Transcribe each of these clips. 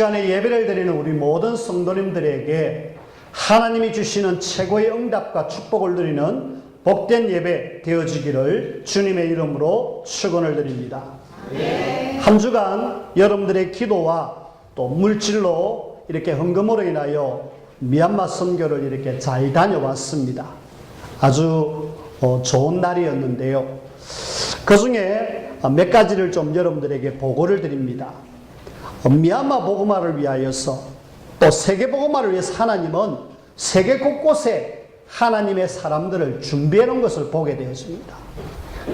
시간에 예배를 드리는 우리 모든 성도님들에게 하나님이 주시는 최고의 응답과 축복을 드리는 복된 예배 되어지기를 주님의 이름으로 축원을 드립니다. 한 주간 여러분들의 기도와 또 물질로 이렇게 헌금으로 인하여 미얀마 선교를 이렇게 잘 다녀왔습니다. 아주 좋은 날이었는데요. 그 중에 몇 가지를 좀 여러분들에게 보고를 드립니다. 미얀마 복음화를 위하여서 또 세계 복음화를 위해서 하나님은 세계 곳곳에 하나님의 사람들을 준비해 놓은 것을 보게 되었습니다.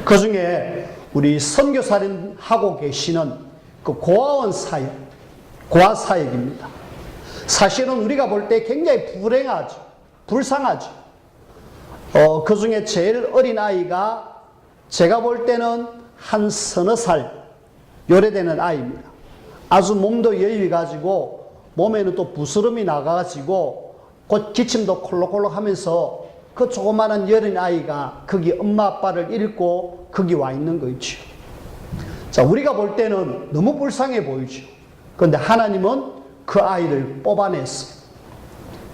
그 중에 우리 선교사님 하고 계시는 그 고아원 사역, 고아 사역입니다. 사실은 우리가 볼 때 굉장히 불행하죠. 불쌍하죠. 그 중에 제일 어린 아이가 제가 볼 때는 한 서너 살 요래되는 아이입니다. 아주 몸도 여유 가지고 몸에는 또 부스럼이 나가가지고 곧 기침도 콜록콜록 하면서 그 조그마한 여린 아이가 거기 엄마 아빠를 잃고 거기 와 있는 거 있죠. 자, 우리가 볼 때는 너무 불쌍해 보이죠. 그런데 하나님은 그 아이를 뽑아냈어요.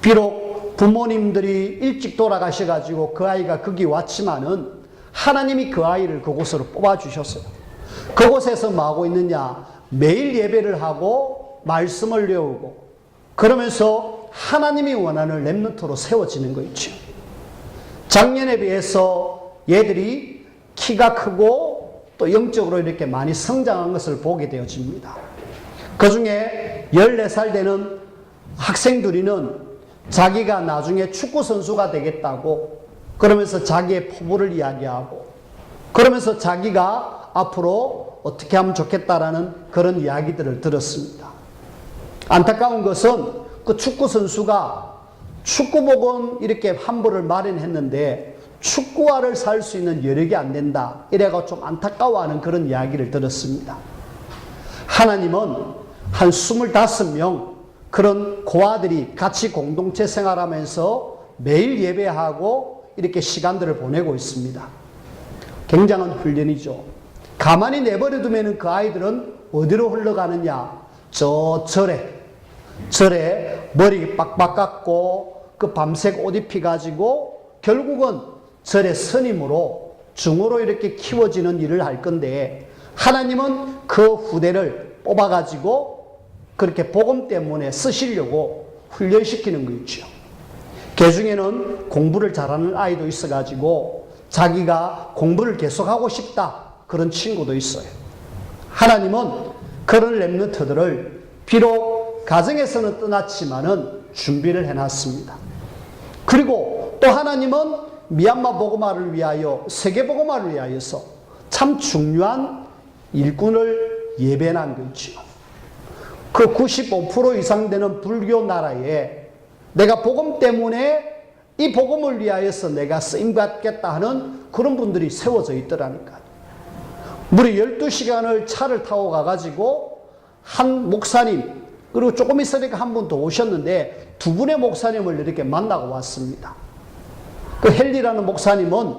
비록 부모님들이 일찍 돌아가셔가지고 그 아이가 거기 왔지만은 하나님이 그 아이를 그곳으로 뽑아주셨어요. 그곳에서 뭐 하고 있느냐? 매일 예배를 하고 말씀을 외우고 그러면서 하나님이 원하는 렘넌트로 세워지는 거 있죠. 작년에 비해서 얘들이 키가 크고 또 영적으로 이렇게 많이 성장한 것을 보게 되어집니다. 그 중에 14살 되는 학생들이는 자기가 나중에 축구 선수가 되겠다고 그러면서 자기의 포부를 이야기하고 그러면서 자기가 앞으로 어떻게 하면 좋겠다라는 그런 이야기들을 들었습니다. 안타까운 것은 그 축구 선수가 축구복은 이렇게 환불을 마련했는데 축구화를 살 수 있는 여력이 안 된다. 이래가 좀 안타까워하는 그런 이야기를 들었습니다. 하나님은 한 25명 그런 고아들이 같이 공동체 생활하면서 매일 예배하고 이렇게 시간들을 보내고 있습니다. 굉장한 훈련이죠. 가만히 내버려 두면 그 아이들은 어디로 흘러가느냐? 저 절에 머리 빡빡 깎고 그 밤색 옷 입혀가지고 결국은 절의 스님으로 중으로 이렇게 키워지는 일을 할 건데 하나님은 그 후대를 뽑아가지고 그렇게 복음 때문에 쓰시려고 훈련시키는 거 있죠. 그 중에는 공부를 잘하는 아이도 있어가지고 자기가 공부를 계속하고 싶다. 그런 친구도 있어요. 하나님은 그런 렘넌트들을 비록 가정에서는 떠났지만은 준비를 해놨습니다. 그리고 또 하나님은 미얀마 복음화를 위하여 세계 복음화를 위하여서 참 중요한 일꾼을 예배한 거 있죠. 그 95% 이상 되는 불교 나라에 내가 복음 때문에 이 복음을 위하여서 내가 쓰임받겠다 하는 그런 분들이 세워져 있더라니까요. 무려 12시간을 차를 타고 가가지고 한 목사님 그리고 조금 있으니까 한 분 더 오셨는데 두 분의 목사님을 이렇게 만나고 왔습니다. 그 헨리라는 목사님은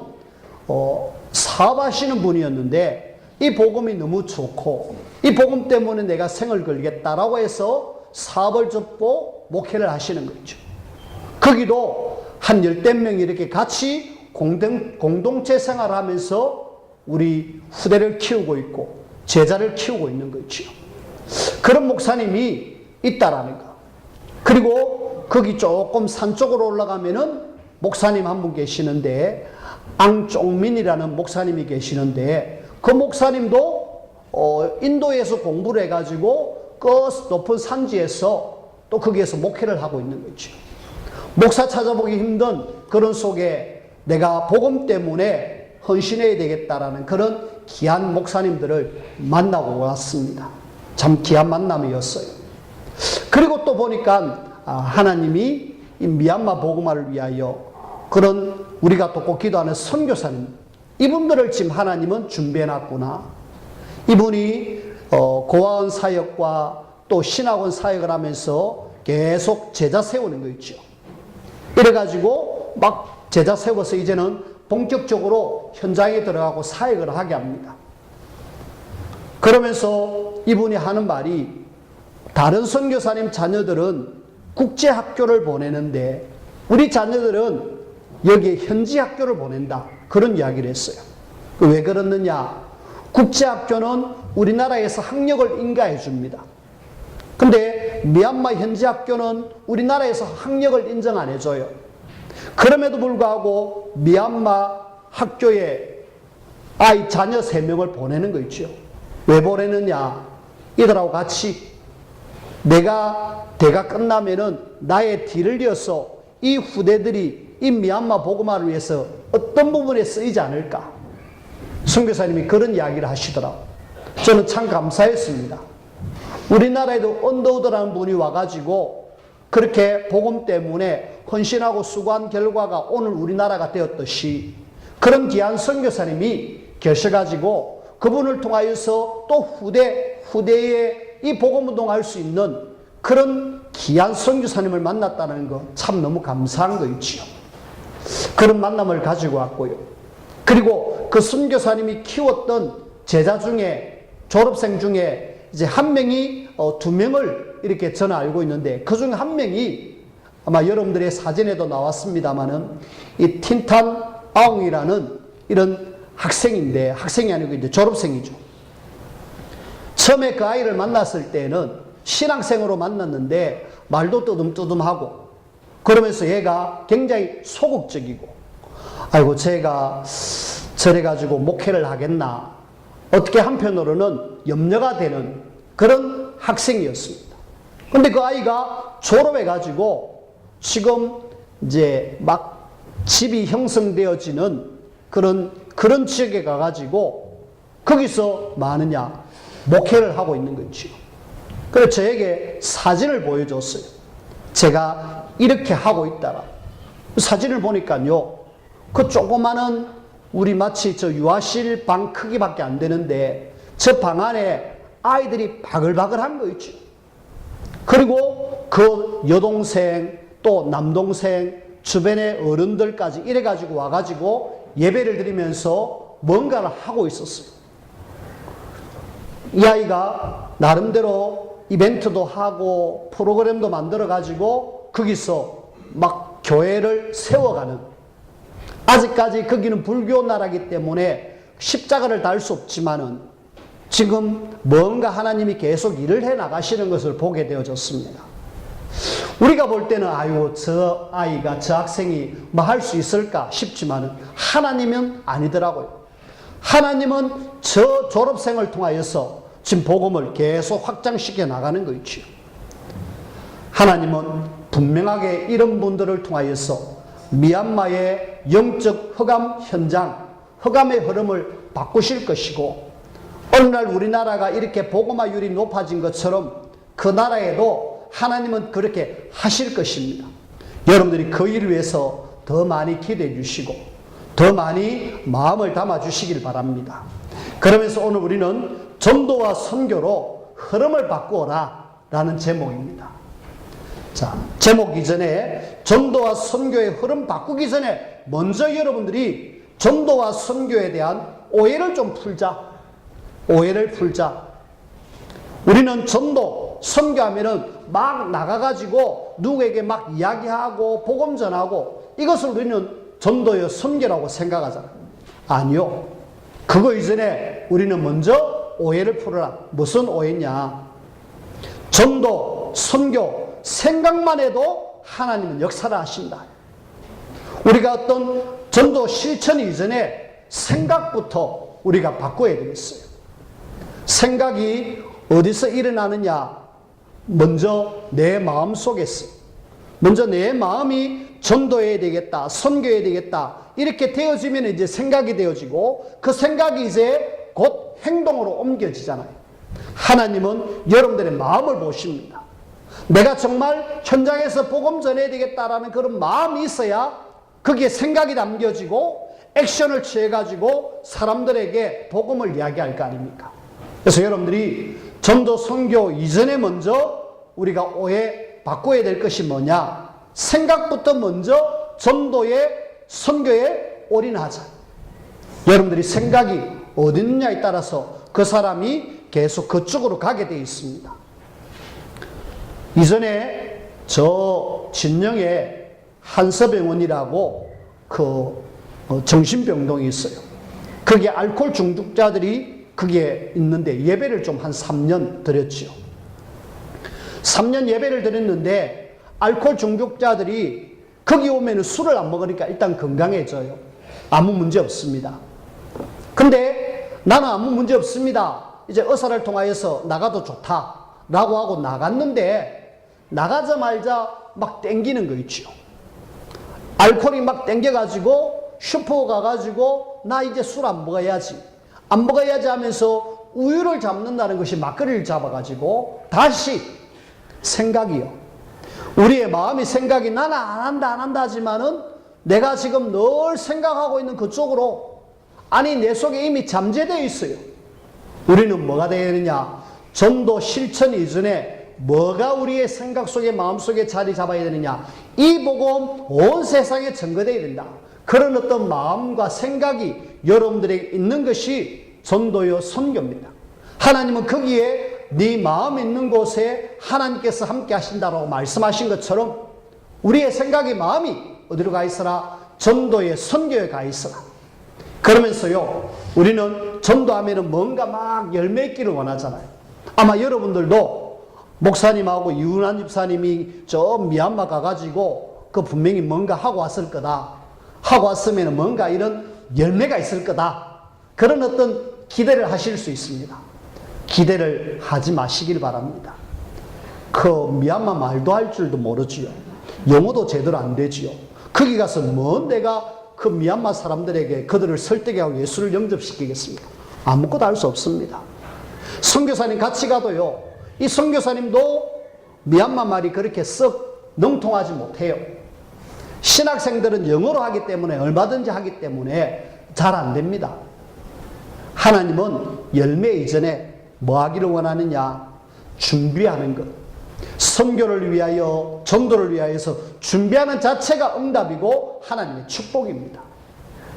사업하시는 분이었는데 이 복음이 너무 좋고 이 복음 때문에 내가 생을 걸겠다라고 해서 사업을 접고 목회를 하시는 거죠. 거기도 한 10명 이렇게 같이 공동체 생활을 하면서 우리 후대를 키우고 있고 제자를 키우고 있는 거죠. 그런 목사님이 있다라는 거. 그리고 거기 조금 산 쪽으로 올라가면은 목사님 한 분 계시는데 앙종민이라는 목사님이 계시는데 그 목사님도 인도에서 공부를 해가지고 그 높은 산지에서 또 거기에서 목회를 하고 있는 거죠. 목사 찾아보기 힘든 그런 속에 내가 복음 때문에 헌신해야 되겠다라는 그런 귀한 목사님들을 만나고 왔습니다. 참 귀한 만남이었어요. 그리고 또 보니까 하나님이 이 미얀마 복음화를 위하여 그런 우리가 돕고 기도하는 선교사님 이분들을 지금 하나님은 준비해놨구나. 이분이 고아원 사역과 또 신학원 사역을 하면서 계속 제자 세우는 거 있죠. 이래가지고 막 제자 세워서 이제는 본격적으로 현장에 들어가고 사역을 하게 합니다. 그러면서 이분이 하는 말이 다른 선교사님 자녀들은 국제학교를 보내는데 우리 자녀들은 여기에 현지 학교를 보낸다. 그런 이야기를 했어요. 왜 그렇느냐? 국제학교는 우리나라에서 학력을 인가해 줍니다. 근데 미얀마 현지 학교는 우리나라에서 학력을 인정 안 해줘요. 그럼에도 불구하고 미얀마 학교에 아이 자녀 3명을 보내는 거 있죠. 왜 보내느냐? 이들하고 같이 내가 대가 끝나면은 나의 뒤를 이어서 이 후대들이 이 미얀마 복음화를 위해서 어떤 부분에 쓰이지 않을까? 선교사님이 그런 이야기를 하시더라고요. 저는 참 감사했습니다. 우리나라에도 언더우드라는 분이 와가지고 그렇게 복음 때문에 헌신하고 수고한 결과가 오늘 우리나라가 되었듯이 그런 귀한 선교사님이 계셔가지고 그분을 통하여서 또 후대에 이 복음운동할 수 있는 그런 귀한 선교사님을 만났다는 거 참 너무 감사한 거 있지요. 그런 만남을 가지고 왔고요. 그리고 그 선교사님이 키웠던 제자 중에 졸업생 중에 이제 한 명이 2명을 이렇게 저는 알고 있는데 그 중 한 명이 아마 여러분들의 사진에도 나왔습니다만은 이 틴탄 아웅이라는 이런 학생인데 학생이 아니고 이제 졸업생이죠. 처음에 그 아이를 만났을 때는 신학생으로 만났는데 말도 뜨듬뜨듬하고 그러면서 얘가 굉장히 소극적이고 아이고 제가 저래가지고 목회를 하겠나 어떻게 한편으로는 염려가 되는 그런 학생이었습니다. 근데 그 아이가 졸업해가지고 지금 이제 막 집이 형성되어지는 그런 지역에 가가지고 거기서 뭐하느냐 목회를 하고 있는 거죠. 그래서 저에게 사진을 보여줬어요. 제가 이렇게 하고 있다라. 사진을 보니까요. 그 조그마한 우리 마치 저 유아실 방 크기밖에 안 되는데 저 방 안에 아이들이 바글바글한 거 있죠. 그리고 그 여동생 또 남동생 주변의 어른들까지 이래가지고 와가지고 예배를 드리면서 뭔가를 하고 있었어요. 이 아이가 나름대로 이벤트도 하고 프로그램도 만들어가지고 거기서 막 교회를 세워가는 아직까지 거기는 불교 나라이기 때문에 십자가를 달 수 없지만은 지금 뭔가 하나님이 계속 일을 해 나가시는 것을 보게 되어졌습니다. 우리가 볼 때는 아유 저 아이가 저 학생이 뭐 할 수 있을까 싶지만은 하나님은 아니더라고요. 하나님은 저 졸업생을 통하여서 지금 복음을 계속 확장시켜 나가는 거 있죠. 하나님은 분명하게 이런 분들을 통하여서 미얀마의 영적 흑암 현장, 흑암의 흐름을 바꾸실 것이고 오늘날 우리나라가 이렇게 복음화율이 높아진 것처럼 그 나라에도 하나님은 그렇게 하실 것입니다. 여러분들이 그 일을 위해서 더 많이 기도해 주시고 더 많이 마음을 담아 주시길 바랍니다. 그러면서 오늘 우리는 전도와 선교로 흐름을 바꾸어라 라는 제목입니다. 자, 제목 이전에 전도와 선교의 흐름 바꾸기 전에 먼저 여러분들이 전도와 선교에 대한 오해를 좀 풀자. 오해를 풀자. 우리는 전도, 선교하면은 막 나가가지고 누구에게 막 이야기하고 복음 전하고 이것을 우리는 전도의 선교라고 생각하잖아요. 아니요. 그거 이전에 우리는 먼저 오해를 풀어라. 무슨 오해냐? 전도, 선교, 생각만 해도 하나님은 역사를 하신다. 우리가 어떤 전도 실천 이전에 생각부터 우리가 바꿔야 되겠어요. 생각이 어디서 일어나느냐? 먼저 내 마음 속에서. 먼저 내 마음이 전도해야 되겠다, 선교해야 되겠다. 이렇게 되어지면 이제 생각이 되어지고 그 생각이 이제 곧 행동으로 옮겨지잖아요. 하나님은 여러분들의 마음을 보십니다. 내가 정말 현장에서 복음 전해야 되겠다라는 그런 마음이 있어야 거기에 생각이 담겨지고 액션을 취해가지고 사람들에게 복음을 이야기할 거 아닙니까? 그래서 여러분들이 전도 선교 이전에 먼저 우리가 오해 바꿔야 될 것이 뭐냐? 생각부터 먼저 전도에 선교에 올인하자. 여러분들이 생각이 어디 있느냐에 따라서 그 사람이 계속 그쪽으로 가게 되어 있습니다. 이전에 저 진영에 한서병원이라고 정신병동이 있어요. 거기에 알코올 중독자들이 거기에 있는데 예배를 좀 한 3년 드렸지요. 3년 예배를 드렸는데 알코올 중독자들이 거기 오면 술을 안 먹으니까 일단 건강해져요. 아무 문제 없습니다. 근데 나는 아무 문제 없습니다. 이제 의사를 통하여서 나가도 좋다라고 하고 나갔는데 나가자마자 막 땡기는 거 있죠. 알코올이 막 땡겨가지고 슈퍼 가가지고 나 이제 술 안 먹어야지. 안 먹어야지 하면서 우유를 잡는다는 것이 막걸리를 잡아가지고 다시 생각이요. 우리의 마음이 생각이 나는 안 한다 하지만은 내가 지금 늘 생각하고 있는 그쪽으로 아니 내 속에 이미 잠재되어 있어요. 우리는 뭐가 되어야 되느냐? 전도 실천 이전에 뭐가 우리의 생각 속에 마음 속에 자리 잡아야 되느냐? 이 복음 온 세상에 전거되어야 된다. 그런 어떤 마음과 생각이 여러분들에게 있는 것이 전도요 선교입니다. 하나님은 거기에 네 마음 있는 곳에 하나님께서 함께 하신다고 말씀하신 것처럼 우리의 생각이 마음이 어디로 가 있어라? 전도의 선교에 가 있어라. 그러면서요 우리는 전도하면 뭔가 막 열매 있기를 원하잖아요. 아마 여러분들도 목사님하고 이훈환 집사님이 저 미얀마 가가지고 그 분명히 뭔가 하고 왔을 거다. 하고 왔으면 뭔가 이런 열매가 있을 거다. 그런 어떤 기대를 하실 수 있습니다. 기대를 하지 마시길 바랍니다. 그 미얀마 말도 할 줄도 모르지요. 영어도 제대로 안 되지요. 거기 가서 뭔 내가 그 미얀마 사람들에게 그들을 설득하고 예수를 영접시키겠습니까? 아무것도 할 수 없습니다. 선교사님 같이 가도요. 이 선교사님도 미얀마 말이 그렇게 썩 능통하지 못해요. 신학생들은 영어로 하기 때문에 얼마든지 하기 때문에 잘 안 됩니다. 하나님은 열매 이전에 뭐 하기를 원하느냐? 준비하는 것. 선교를 위하여 전도를 위하여서 준비하는 자체가 응답이고 하나님의 축복입니다.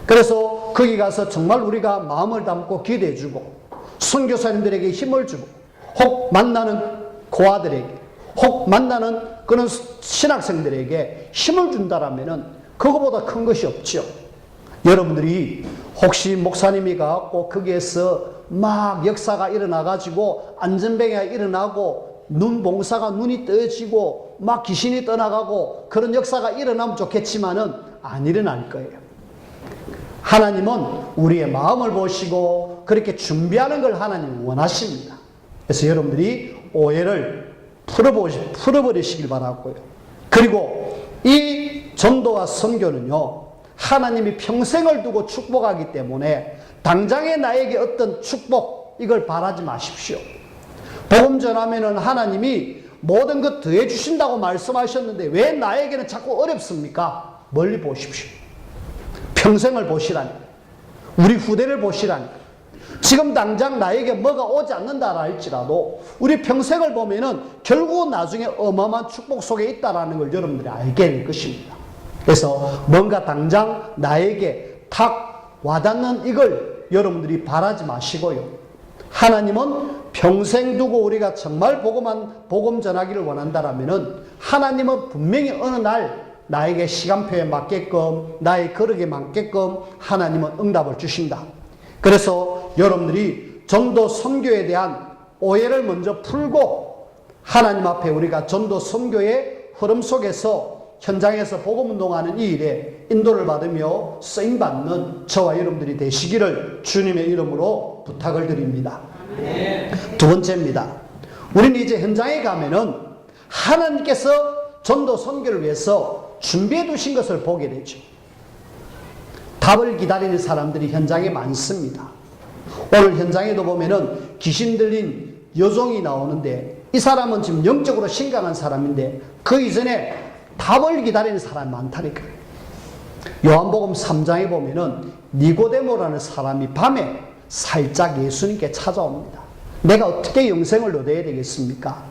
그래서 거기 가서 정말 우리가 마음을 담고 기대해주고 선교사님들에게 힘을 주고 혹 만나는 고아들에게 혹 만나는 그런 신학생들에게 힘을 준다라면은 그거보다 큰 것이 없죠. 여러분들이 혹시 목사님이 가고 거기에서 막 역사가 일어나가지고 안전병이가 일어나고 눈봉사가 눈이 떠지고 막 귀신이 떠나가고 그런 역사가 일어나면 좋겠지만은 안 일어날 거예요. 하나님은 우리의 마음을 보시고 그렇게 준비하는 걸 하나님은 원하십니다. 그래서 여러분들이 오해를 풀어버리시길 바라고요. 그리고 이 전도와 선교는요, 하나님이 평생을 두고 축복하기 때문에 당장에 나에게 어떤 축복 이걸 바라지 마십시오. 복음 전하면은 하나님이 모든 것 더해 주신다고 말씀하셨는데 왜 나에게는 자꾸 어렵습니까? 멀리 보십시오. 평생을 보시라니. 우리 후대를 보시라니. 지금 당장 나에게 뭐가 오지 않는다라 할지라도 우리 평생을 보면은 결국 나중에 어마어마한 축복 속에 있다라는 걸 여러분들이 알게 될 것입니다. 그래서 뭔가 당장 나에게 탁 와닿는 이걸 여러분들이 바라지 마시고요. 하나님은 평생 두고 우리가 정말 복음 전하기를 원한다라면은 하나님은 분명히 어느 날 나에게 시간표에 맞게끔 나의 거룩에 맞게끔 하나님은 응답을 주신다. 그래서 여러분들이 전도 선교에 대한 오해를 먼저 풀고 하나님 앞에 우리가 전도 선교의 흐름 속에서 현장에서 복음 운동하는 이 일에 인도를 받으며 쓰임받는 저와 여러분들이 되시기를 주님의 이름으로 부탁을 드립니다. 두 번째입니다. 우리는 이제 현장에 가면은 하나님께서 전도 선교를 위해서 준비해 두신 것을 보게 되죠. 답을 기다리는 사람들이 현장에 많습니다. 오늘 현장에도 보면은 귀신 들린 여종이 나오는데 이 사람은 지금 영적으로 심각한 사람인데 그 이전에 답을 기다리는 사람이 많다니까요. 요한복음 3장에 보면은 니고데모라는 사람이 밤에 살짝 예수님께 찾아옵니다. 내가 어떻게 영생을 얻어야 되겠습니까?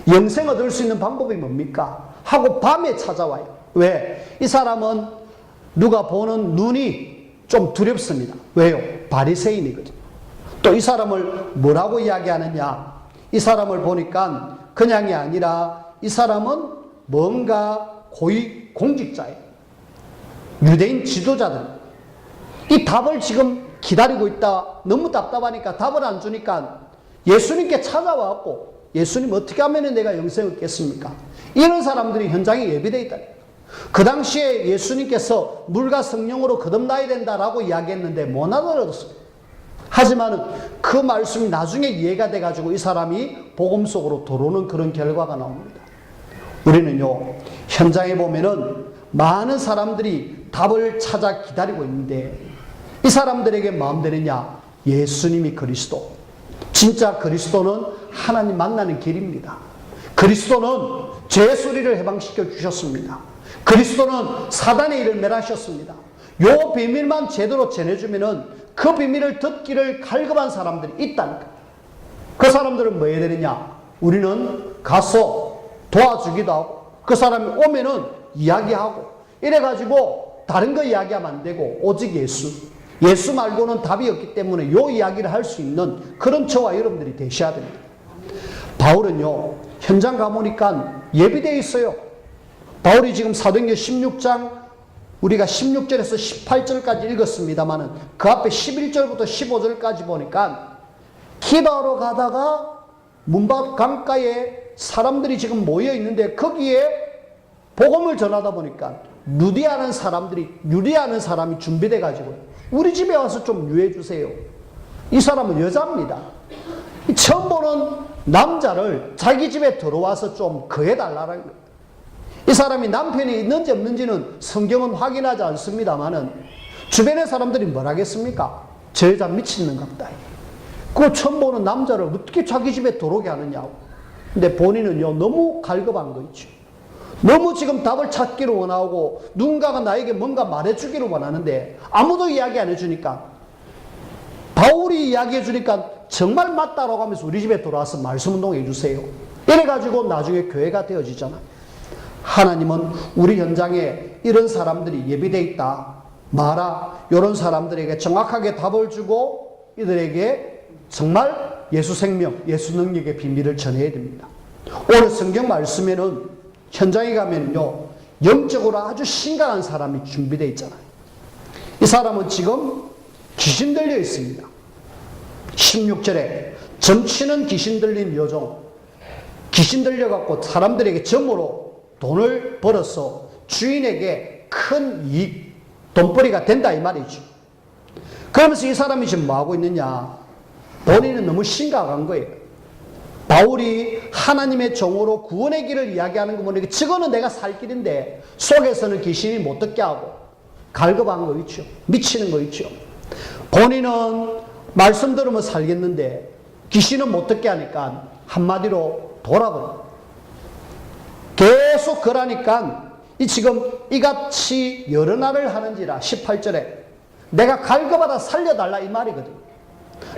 영생 얻을 수 있는 방법이 뭡니까? 하고 밤에 찾아와요. 왜? 이 사람은 누가 보는 눈이 좀 두렵습니다. 왜요? 바리새인이거든요. 또 이 사람을 뭐라고 이야기하느냐? 이 사람을 보니까 그냥이 아니라 이 이 사람은 뭔가 고위 공직자예요. 유대인 지도자들. 이 답을 지금 기다리고 있다. 너무 답답하니까 답을 안 주니까 예수님께 찾아와갖고 예수님 어떻게 하면 내가 영생을 얻겠습니까? 이런 사람들이 현장에 예비되어 있다. 그 당시에 예수님께서 물과 성령으로 거듭나야 된다라고 이야기했는데 못 알아들었어요. 하지만 그 말씀이 나중에 이해가 돼가지고 이 사람이 복음 속으로 들어오는 그런 결과가 나옵니다. 우리는요, 현장에 보면은 많은 사람들이 답을 찾아 기다리고 있는데 이 사람들에게 마음대로냐? 예수님이 그리스도. 진짜 그리스도는 하나님 만나는 길입니다. 그리스도는 죄의 소리를 해방시켜 주셨습니다. 그리스도는 사단의 일을 멸하셨습니다. 요 비밀만 제대로 전해주면은 그 비밀을 듣기를 갈급한 사람들이 있다니까. 그 사람들은 뭐 해야 되느냐? 우리는 가서 도와주기도 하고 그 사람이 오면은 이야기하고 이래가지고 다른 거 이야기하면 안 되고 오직 예수 말고는 답이 없기 때문에 요 이야기를 할 수 있는 그런 저와 여러분들이 되셔야 됩니다. 바울은요, 현장 가보니까 예비되어 있어요. 바울이 지금 사도행전 16장 우리가 16절에서 18절까지 읽었습니다만은 그 앞에 11절부터 15절까지 보니까 기도하러 가다가 문밖 강가에 사람들이 지금 모여 있는데 거기에 복음을 전하다 보니까 유리하는 사람이 준비돼 가지고 우리 집에 와서 좀 유해 주세요. 이 사람은 여자입니다. 처음 보는 남자를 자기 집에 들어와서 좀 거해달라는 거예요. 이 사람이 남편이 있는지 없는지는 성경은 확인하지 않습니다만은 주변의 사람들이 뭘 하겠습니까? 저 여자 미친놈같다. 그 처음 보는 남자를 어떻게 자기 집에 들어오게 하느냐고. 근데 본인은요, 너무 갈급한 거 있죠. 너무 지금 답을 찾기를 원하고 누군가가 나에게 뭔가 말해주기를 원하는데 아무도 이야기 안 해주니까 바울이 이야기해 주니까 정말 맞다라고 하면서 우리 집에 들어와서 말씀운동 해주세요. 이래가지고 나중에 교회가 되어지잖아요. 하나님은 우리 현장에 이런 사람들이 예비되어 있다. 마라. 이런 사람들에게 정확하게 답을 주고 이들에게 정말 예수 생명, 예수 능력의 비밀을 전해야 됩니다. 오늘 성경 말씀에는 현장에 가면요, 영적으로 아주 심각한 사람이 준비되어 있잖아요. 이 사람은 지금 귀신 들려 있습니다. 16절에 점치는 귀신 들린 여종, 귀신 들려갖고 사람들에게 점으로 돈을 벌어서 주인에게 큰 이익, 돈벌이가 된다 이 말이죠. 그러면서 이 사람이 지금 뭐 하고 있느냐? 본인은 너무 심각한 거예요. 바울이 하나님의 종으로 구원의 길을 이야기하는 거 보니까 저거는 내가 살 길인데 속에서는 귀신이 못 듣게 하고 갈급한 거 있죠. 미치는 거 있죠. 본인은 말씀 들으면 살겠는데 귀신은 못 듣게 하니까 한마디로 돌아버려. 계속 그러니까 지금 이같이 여러 날을 하는지라 18절에 내가 갈급하다 살려달라 이 말이거든.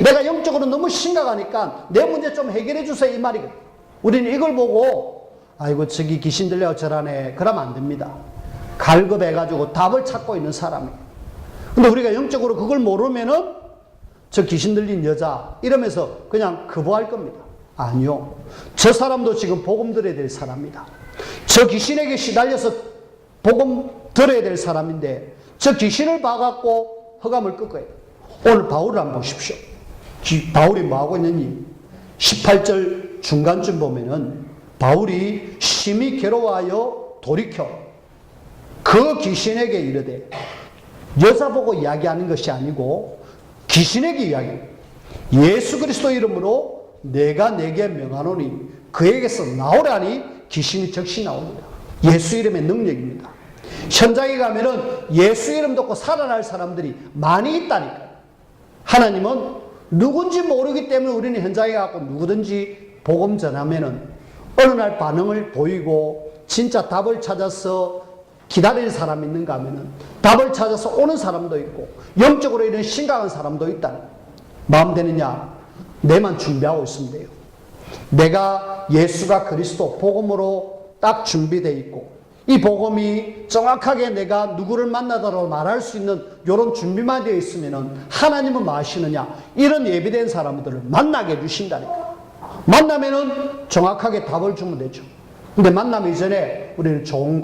내가 영적으로 너무 심각하니까 내 문제 좀 해결해 주세요 이 말이거든. 우리는 이걸 보고 아이고 저기 귀신 들려 저라네 그러면 안 됩니다. 갈급해가지고 답을 찾고 있는 사람이에요. 근데 우리가 영적으로 그걸 모르면은 저 귀신 들린 여자 이러면서 그냥 거부할 겁니다. 아니요. 저 사람도 지금 복음 들어야 될 사람이다. 저 귀신에게 시달려서 복음 들어야 될 사람인데 저 귀신을 봐갖고 허감을 꺾어야 돼요. 오늘 바울을 한번 보십시오. 바울이 뭐하고 있느니 18절 중간쯤 보면은 바울이 심히 괴로워하여 돌이켜 그 귀신에게 이르되 여자 보고 이야기하는 것이 아니고 귀신에게 이야기해요. 예수 그리스도 이름으로 내가 내게 명하노니 그에게서 나오라니 귀신이 즉시 나옵니다. 예수 이름의 능력입니다. 현장에 가면은 예수 이름 듣고 살아날 사람들이 많이 있다니까요. 하나님은 누군지 모르기 때문에 우리는 현장에 가고 누구든지 복음 전하면은 어느 날 반응을 보이고 진짜 답을 찾아서 기다리는 사람이 있는가 하면은 답을 찾아서 오는 사람도 있고 영적으로 이런 심각한 사람도 있다. 마음 되느냐? 내만 준비하고 있으면 돼요. 내가 예수가 그리스도 복음으로 딱 준비되어 있고 이 복음이 정확하게 내가 누구를 만나더라도 말할 수 있는 이런 준비만 되어 있으면 하나님은 뭐 하시느냐? 이런 예비된 사람들을 만나게 해주신다니까. 만나면은 정확하게 답을 주면 되죠. 근데 만나기 전에 우리는 좋은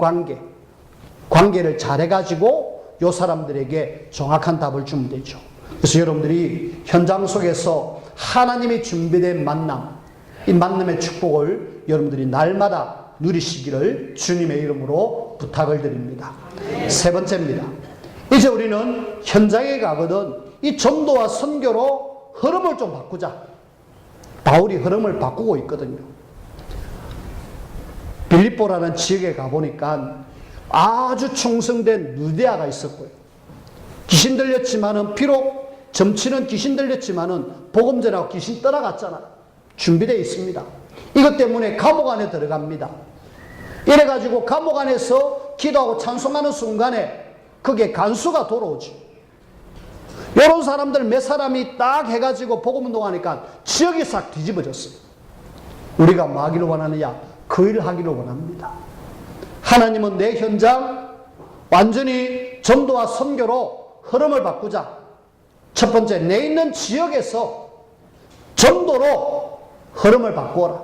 관계를 잘해가지고 요 사람들에게 정확한 답을 주면 되죠. 그래서 여러분들이 현장 속에서 하나님이 준비된 만남, 이 만남의 축복을 여러분들이 날마다 누리시기를 주님의 이름으로 부탁을 드립니다. 세 번째입니다. 이제 우리는 현장에 가거든 이 전도와 선교로 흐름을 좀 바꾸자. 바울이 흐름을 바꾸고 있거든요. 빌립보라는 지역에 가보니까 아주 충성된 루디아가 있었고요. 귀신 들렸지만은, 비록 점치는 귀신 들렸지만은 복음 전하고 귀신 떠나갔잖아요. 준비되어 있습니다. 이것 때문에 감옥 안에 들어갑니다. 이래가지고 감옥 안에서 기도하고 찬송하는 순간에 그게 간수가 돌아오죠. 이런 사람들 몇 사람이 딱 해가지고 복음 운동하니까 지역이 싹 뒤집어졌어요. 우리가 뭐 하기를 원하느냐? 그 일을 하기를 원합니다. 하나님은 내 현장 완전히 전도와 선교로 흐름을 바꾸자. 첫 번째, 내 있는 지역에서 전도로 흐름을 바꾸어라.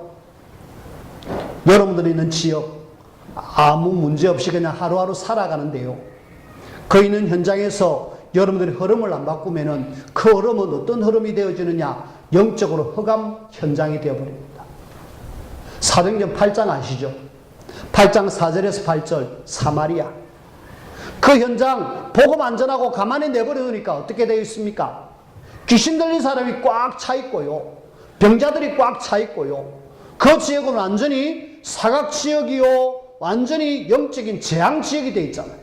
여러분들이 있는 지역 아무 문제 없이 그냥 하루하루 살아가는데요, 그 있는 현장에서 여러분들이 흐름을 안 바꾸면은 그 흐름은 어떤 흐름이 되어지느냐? 영적으로 흑암 현장이 되어버립니다. 사도행전 8장 아시죠? 8장 4절에서 8절 사마리아. 그 현장 복음 안 전하고 가만히 내버려두니까 어떻게 되어 있습니까? 귀신 들린 사람이 꽉 차 있고요, 병자들이 꽉 차 있고요, 그 지역은 완전히 사각지역이요, 완전히 영적인 재앙지역이 되어 있잖아요.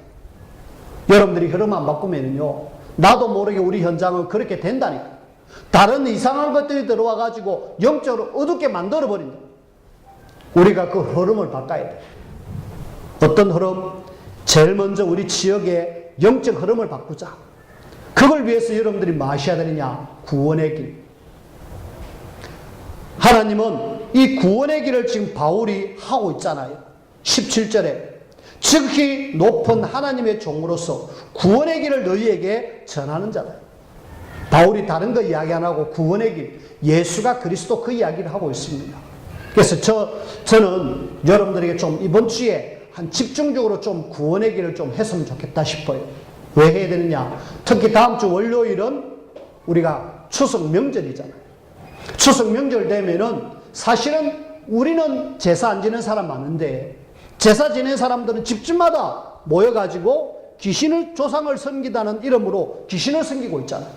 여러분들이 흐름 안 바꾸면요, 나도 모르게 우리 현장은 그렇게 된다니까. 다른 이상한 것들이 들어와 가지고 영적으로 어둡게 만들어 버린다. 우리가 그 흐름을 바꿔야 돼. 어떤 흐름? 제일 먼저 우리 지역의 영적 흐름을 바꾸자. 그걸 위해서 여러분들이 뭐 하셔야 되느냐? 구원의 길. 하나님은 이 구원의 길을 지금 바울이 하고 있잖아요. 17절에 지극히 높은 하나님의 종으로서 구원의 길을 너희에게 전하는 자다. 바울이 다른 거 이야기 안 하고 구원의 길, 예수가 그리스도 그 이야기를 하고 있습니다. 그래서 저는 여러분들에게 좀 이번 주에 한 집중적으로 좀 구원의 길을 좀 했으면 좋겠다 싶어요. 왜 해야 되느냐? 특히 다음 주 월요일은 우리가 추석 명절이잖아요. 추석 명절 되면은 사실은 우리는 제사 안 지는 사람 많은데, 제사 지낸 사람들은 집집마다 모여가지고 귀신을, 조상을 섬기다는 이름으로 귀신을 섬기고 있잖아요.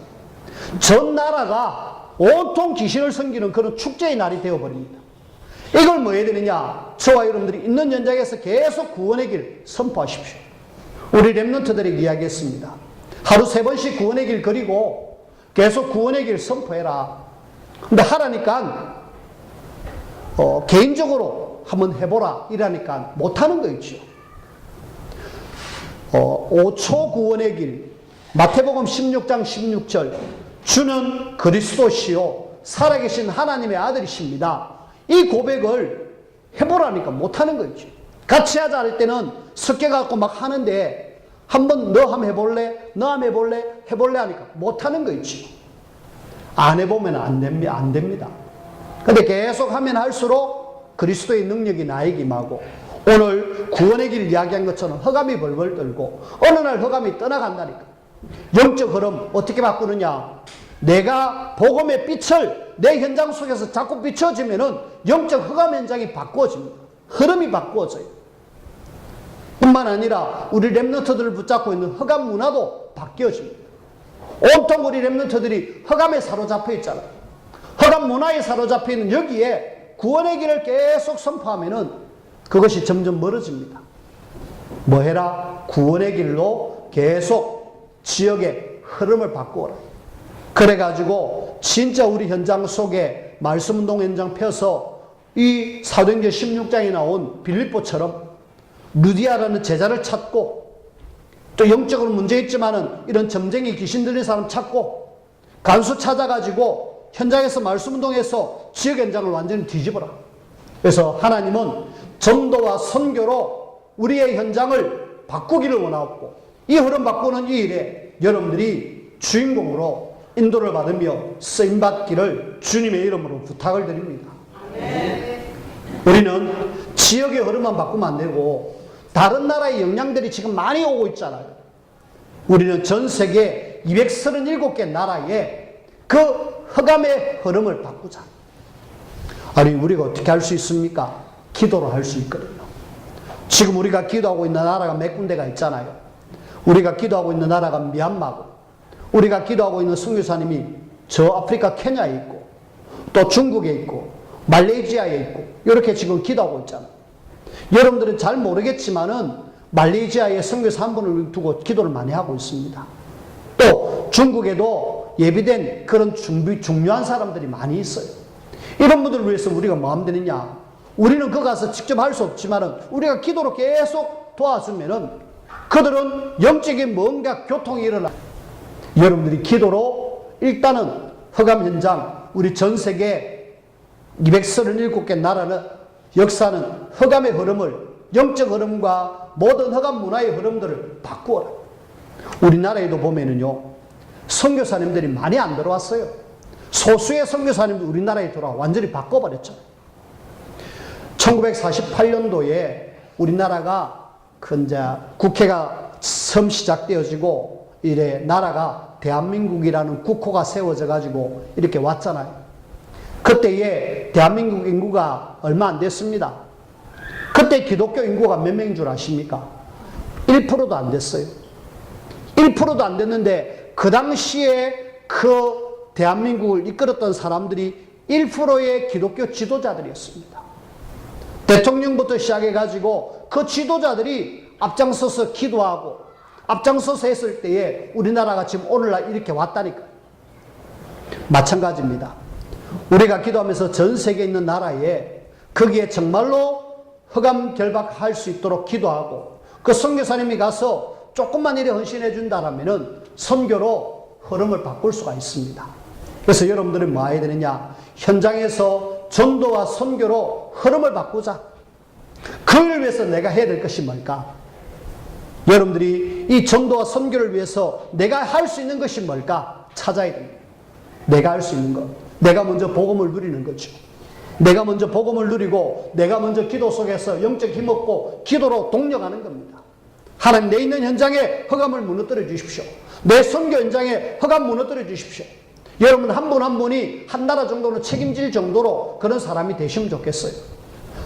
전 나라가 온통 귀신을 섬기는 그런 축제의 날이 되어버립니다. 이걸 뭐 해야 되느냐? 저와 여러분들이 있는 현장에서 계속 구원의 길 선포하십시오. 우리 렘넌트들에게 이야기했습니다. 하루 3번씩 구원의 길 그리고 계속 구원의 길 선포해라. 근데 하라니까 개인적으로 한번 해보라 이러니까 못하는 거 있죠. 5초 구원의 길, 마태복음 16장 16절, 주는 그리스도시요 살아계신 하나님의 아들이십니다. 이 고백을 해보라니까 못하는 거 있죠. 같이 하자 할 때는 섞여갖고 막 하는데, 한번 너 한번 해볼래? 너 한번 해볼래? 해볼래? 하니까 못하는 거 있죠. 안 해보면 안 됩니다. 근데 계속 하면 할수록 그리스도의 능력이 나에게 임하고, 오늘 구원의 길 이야기한 것처럼 흑암이 벌벌 떨고 어느 날 흑암이 떠나간다니까. 영적 흐름 어떻게 바꾸느냐? 내가 복음의 빛을 내 현장 속에서 자꾸 비춰지면은 영적 흑암 현장이 바꾸어집니다. 흐름이 바꾸어져요. 뿐만 아니라 우리 렘넌트들을 붙잡고 있는 흑암 문화도 바뀌어집니다. 온통 우리 렘넌트들이 흑암에 사로잡혀 있잖아요. 흑암 문화에 사로잡혀 있는 여기에 구원의 길을 계속 선포하면은 그것이 점점 멀어집니다. 뭐 해라? 구원의 길로 계속 지역의 흐름을 바꾸어라. 그래가지고 진짜 우리 현장 속에 말씀운동 현장 펴서 이 사도행전 16장에 나온 빌립보처럼 루디아라는 제자를 찾고, 또 영적으로 문제 있지만은 이런 점쟁이 귀신 들린 사람 찾고, 간수 찾아가지고 현장에서 말씀운동해서 지역 현장을 완전히 뒤집어라. 그래서 하나님은 전도와 선교로 우리의 현장을 바꾸기를 원하고, 이 흐름 바꾸는 이 일에 여러분들이 주인공으로 인도를 받으며 쓰임받기를 주님의 이름으로 부탁을 드립니다. 아멘. 우리는 지역의 흐름만 바꾸면 안 되고 다른 나라의 영향들이 지금 많이 오고 있잖아요. 우리는 전 세계 237개 나라의 그 흑암의 흐름을 바꾸자. 아니, 우리가 어떻게 할 수 있습니까? 기도로 할 수 있거든요. 지금 우리가 기도하고 있는 나라가 몇 군데가 있잖아요. 우리가 기도하고 있는 나라가 미얀마고, 우리가 기도하고 있는 선교사님이 저 아프리카 케냐에 있고, 또 중국에 있고, 말레이시아에 있고, 이렇게 지금 기도하고 있잖아요. 여러분들은 잘 모르겠지만은 말레이시아에 선교사 한 분을 두고 기도를 많이 하고 있습니다. 또 중국에도 예비된 그런 중요한 사람들이 많이 있어요. 이런 분들을 위해서 우리가 뭐 하면 되느냐? 우리는 그 가서 직접 할 수 없지만은 우리가 기도로 계속 도와주면은 그들은 영적인 뭔가 교통이 일어나. 여러분들이 기도로 일단은 흑암 현장, 우리 전 세계 237개 나라는 역사는 흑암의 흐름을, 영적 흐름과 모든 흑암 문화의 흐름들을 바꾸어라. 우리나라에도 보면은요, 선교사님들이 많이 안 들어왔어요. 소수의 선교사님들 우리나라에 들어와 완전히 바꿔버렸죠. 1948년도에 우리나라가 국회가 처음 시작되어지고 이래 나라가 대한민국이라는 국호가 세워져 가지고 이렇게 왔잖아요. 그때에 대한민국 인구가 얼마 안 됐습니다. 그때 기독교 인구가 몇 명인 줄 아십니까? 1%도 안 됐어요. 1%도 안 됐는데 그 당시에 그 대한민국을 이끌었던 사람들이 1%의 기독교 지도자들이었습니다. 대통령부터 시작해가지고 그 지도자들이 앞장서서 기도하고 앞장서서 했을 때에 우리나라가 지금 오늘날 이렇게 왔다니까요. 마찬가지입니다. 우리가 기도하면서 전 세계에 있는 나라에 거기에 정말로 흑암 결박할 수 있도록 기도하고 그 선교사님이 가서 조금만 이래 헌신해 준다라면은 선교로 흐름을 바꿀 수가 있습니다. 그래서 여러분들은 뭐 해야 되느냐? 현장에서 전도와 선교로 흐름을 바꾸자. 그걸 위해서 내가 해야 될 것이 뭘까? 여러분들이 이 전도와 선교를 위해서 내가 할 수 있는 것이 뭘까? 찾아야 됩니다. 내가 할 수 있는 것. 내가 먼저 복음을 누리는 거죠. 내가 먼저 복음을 누리고 내가 먼저 기도 속에서 영적 힘 얻고 기도로 동력하는 겁니다. 하나님, 내 있는 현장에 흑암을 무너뜨려 주십시오. 내 선교 현장에 흑암 무너뜨려 주십시오. 여러분 한 분 한 분이 한 나라 정도는 책임질 정도로 그런 사람이 되시면 좋겠어요.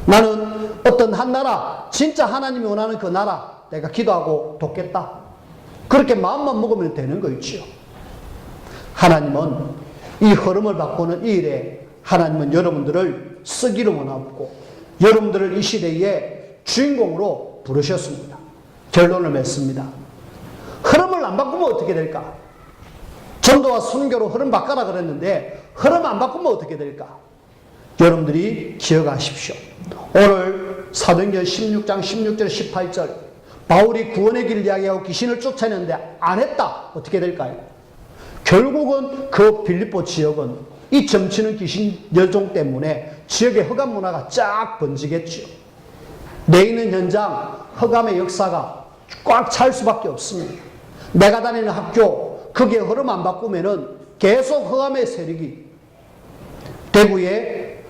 나는 어떤 한 나라, 진짜 하나님이 원하는 그 나라 내가 기도하고 돕겠다. 그렇게 마음만 먹으면 되는 거 있지요. 하나님은 이 흐름을 바꾸는 이 일에 하나님은 여러분들을 쓰기를 원하고 여러분들을 이 시대의 주인공으로 부르셨습니다. 결론을 맺습니다. 흐름을 안 바꾸면 어떻게 될까? 전도와 선교로 흐름 바꿔라 그랬는데 흐름 안 바꾸면 어떻게 될까? 여러분들이 기억하십시오. 오늘 사도행전 16장 16절 18절 바울이 구원의 길을 이야기하고 귀신을 쫓아내는데 안 했다. 어떻게 될까요? 결국은 그 빌립보 지역은 이 점치는 귀신 열종 때문에 지역의 흑암 문화가 쫙 번지겠죠. 내 있는 현장 흑암의 역사가 꽉 찰 수밖에 없습니다. 내가 다니는 학교 거기에 흐름 안 바꾸면은 계속 흑암의 세력이. 대구의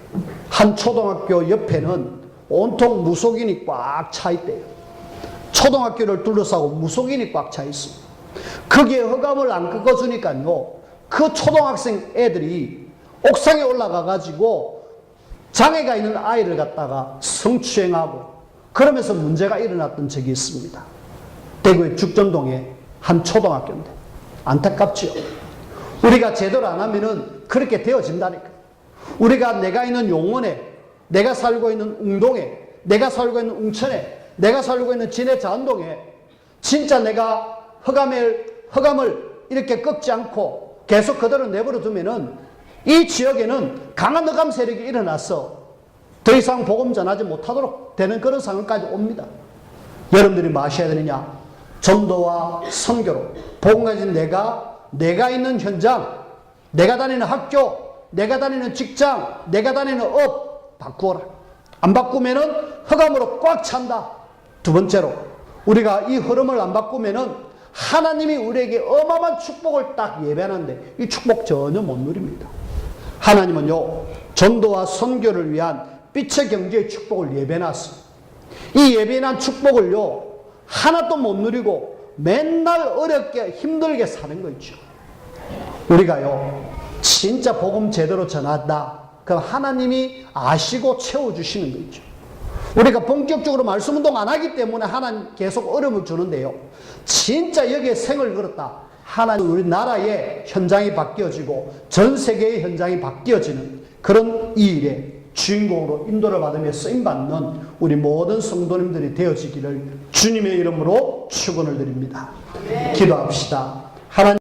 한 초등학교 옆에는 온통 무속인이 꽉 차 있대요. 초등학교를 둘러싸고 무속인이 꽉 차 있습니다. 거기에 흑암을 안 꺾어주니까요, 그 초등학생 애들이 옥상에 올라가 가지고 장애가 있는 아이를 갖다가 성추행하고 그러면서 문제가 일어났던 적이 있습니다. 대구의 죽전동에 한 초등학교인데 안타깝지요. 우리가 제대로 안 하면은 그렇게 되어진다니까. 우리가 내가 있는 용원에, 내가 살고 있는 웅동에, 내가 살고 있는 웅천에, 내가 살고 있는 진해 자안동에 진짜 내가 흑암을 이렇게 꺾지 않고 계속 그대로 내버려 두면은 이 지역에는 강한 흑암 세력이 일어나서 더 이상 복음 전하지 못하도록 되는 그런 상황까지 옵니다. 여러분들이 뭐 하셔야 되느냐? 전도와 선교로 복음 가진 내가 있는 현장, 내가 다니는 학교, 내가 다니는 직장, 내가 다니는 업 바꾸어라. 안 바꾸면은 흑암으로 꽉 찬다. 두 번째로 우리가 이 흐름을 안 바꾸면은 하나님이 우리에게 어마어마한 축복을 딱 예배하는데 이 축복 전혀 못 누립니다. 하나님은요, 전도와 선교를 위한 빛의 경제의 축복을 예배놨어요. 이 예배난 축복을요, 하나도 못 누리고 맨날 어렵게 힘들게 사는 거 있죠. 우리가요, 진짜 복음 제대로 전한다. 그럼 하나님이 아시고 채워주시는 거 있죠. 우리가 본격적으로 말씀 운동 안 하기 때문에 하나님 계속 어려움을 주는데요. 진짜 여기에 생을 걸었다. 하나님 우리나라의 현장이 바뀌어지고 전 세계의 현장이 바뀌어지는 그런 이 일에 주인공으로 인도를 받으며 쓰임받는 우리 모든 성도님들이 되어지기를 주님의 이름으로 축원을 드립니다. 기도합시다. 하나님